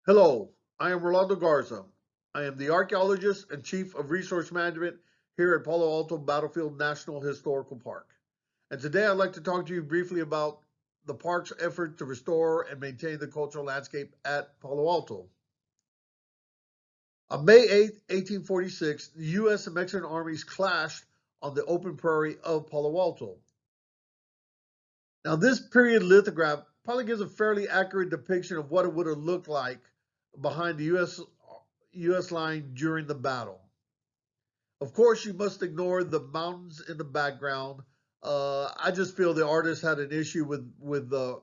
Hello, I am Rolando Garza. I am the Archaeologist and Chief of Resource Management here at Palo Alto Battlefield National Historical Park. And today I'd like to talk to you briefly about the park's effort to restore and maintain the cultural landscape at Palo Alto. On May 8, 1846, the U.S. and Mexican armies clashed on the open prairie of Palo Alto. Now, this period lithograph probably gives a fairly accurate depiction of what it would have looked like behind the U.S. line during the battle. Of course, you must ignore the mountains in the background. I just feel the artist had an issue with the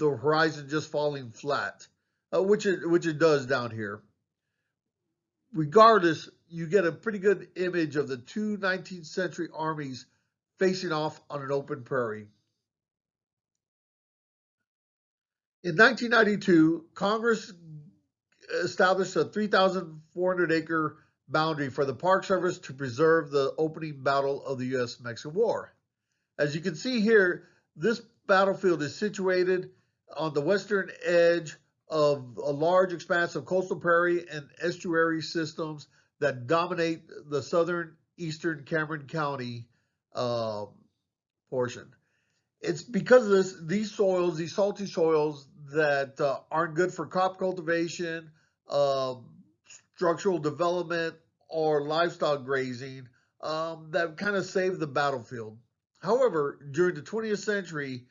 horizon just falling flat, which it does down here. Regardless, you get a pretty good image of the two 19th century armies facing off on an open prairie. In 1992, Congress established a 3,400 acre boundary for the Park Service to preserve the opening battle of the U.S.-Mexican War. As you can see here, this battlefield is situated on the western edge of a large expanse of coastal prairie and estuary systems that dominate the southern eastern Cameron County portion. It's because of these soils, these salty soils that aren't good for crop cultivation, structural development, or livestock grazing that kind of saved the battlefield. However, during the 20th century,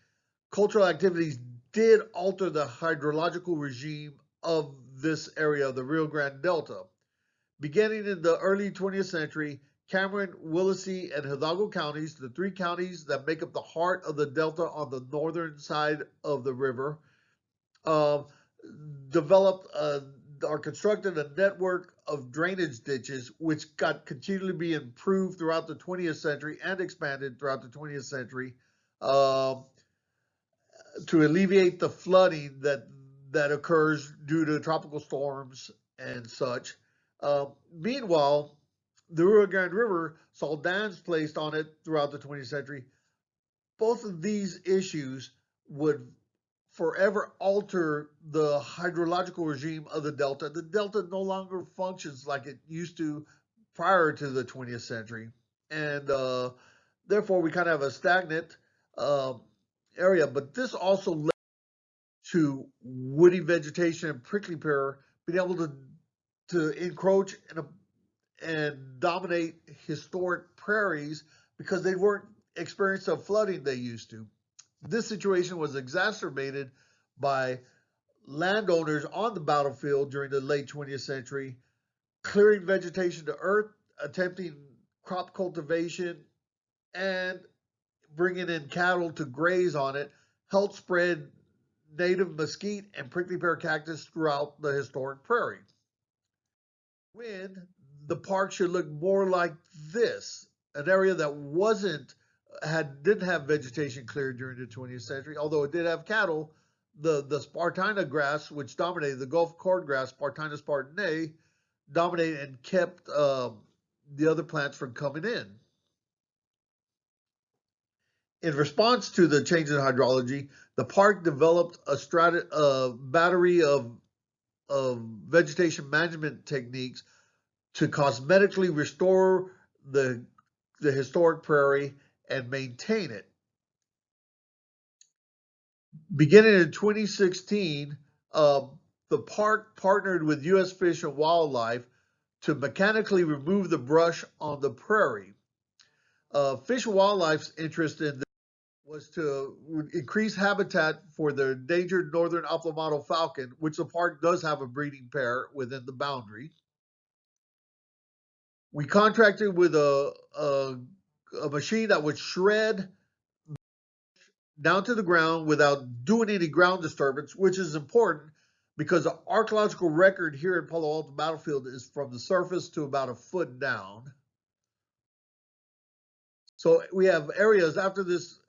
cultural activities did alter the hydrological regime of this area of the Rio Grande Delta. Beginning in the early 20th century, Cameron, Willacy, and Hidalgo counties, the three counties that make up the heart of the delta on the northern side of the river, uh, developed or constructed a network of drainage ditches, which got continually be improved throughout the 20th century and expanded throughout the 20th century to alleviate the flooding that occurs due to tropical storms and such. Meanwhile, the Rio Grande River saw dams placed on it throughout the 20th century. Both of these issues would forever alter the hydrological regime of the delta. The delta no longer functions like it used to prior to the 20th century. And therefore, we kind of have a stagnant uh, area. But this also led to woody vegetation and prickly pear being able to encroach and dominate historic prairies because they weren't experiencing the flooding they used to. This situation was exacerbated by landowners on the battlefield during the late 20th century, clearing vegetation to earth, attempting crop cultivation, and bringing in cattle to graze on it, helped spread native mesquite and prickly pear cactus throughout the historic prairie. When the park should look more like this, an area that didn't have vegetation cleared during the 20th century, although it did have cattle. The Spartina grass, which dominated the Gulf cordgrass, Spartina spartanae, dominated and kept the other plants from coming in. In response to the change in hydrology, the park developed a battery of vegetation management techniques to cosmetically restore the historic prairie and maintain it. Beginning in 2016, the park partnered with U.S. Fish and Wildlife to mechanically remove the brush on the prairie. Fish and Wildlife's interest in this was to increase habitat for the endangered northern Aflamato falcon, which the park does have a breeding pair within the boundary. We contracted with a machine that would shred down to the ground without doing any ground disturbance, which is important because the archaeological record here at Palo Alto Battlefield is from the surface to about a foot down. So we have areas after this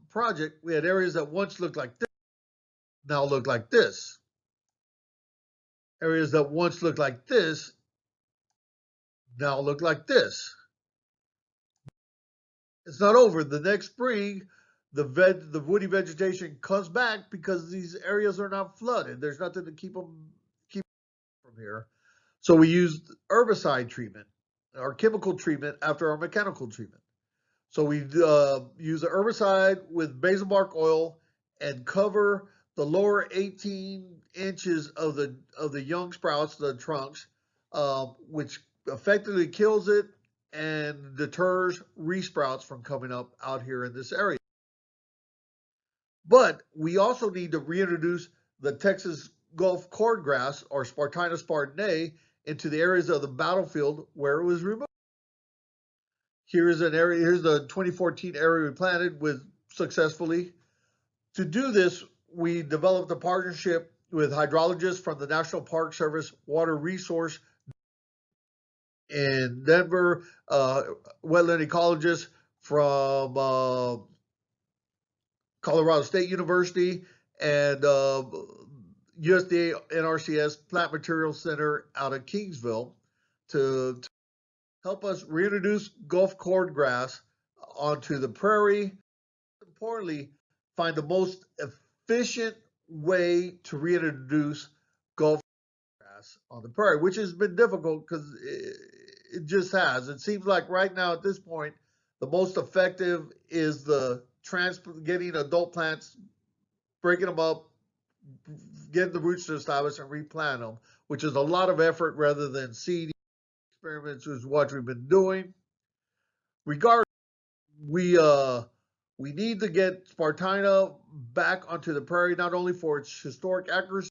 project, we had areas that once looked like this, now look like this. Areas that once looked like this, now look like this. It's not over. The next spring, the woody vegetation comes back because these areas are not flooded. There's nothing to keep from here. So we used herbicide treatment, our chemical treatment after our mechanical treatment. So we use a herbicide with basil bark oil and cover the lower 18 inches of the young sprouts, the trunks, which effectively kills it and deters resprouts from coming up out here in this area. But we also need to reintroduce the Texas Gulf cordgrass, or Spartina spartanae, into the areas of the battlefield where it was removed. Here's an area. Here's the 2014 area we planted with successfully. To do this, we developed a partnership with hydrologists from the National Park Service Water Resource in Denver, wetland ecologists from Colorado State University, and USDA NRCS Plant Materials Center out of Kingsville to help us reintroduce Gulf cordgrass onto the prairie. Importantly, find the most efficient way to reintroduce Gulf grass on the prairie, which has been difficult because it just has. It seems like right now at this point, the most effective is the getting adult plants, breaking them up, getting the roots to establish and replant them, which is a lot of effort rather than seeding experiments, is what we've been doing. Regardless, we need to get Spartina back onto the prairie, not only for its historic accuracy,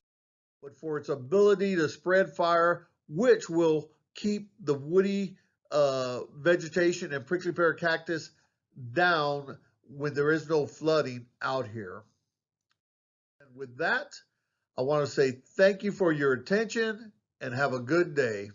but for its ability to spread fire, which will keep the woody vegetation and prickly pear cactus down when there is no flooding out here. And with that, I want to say thank you for your attention and have a good day.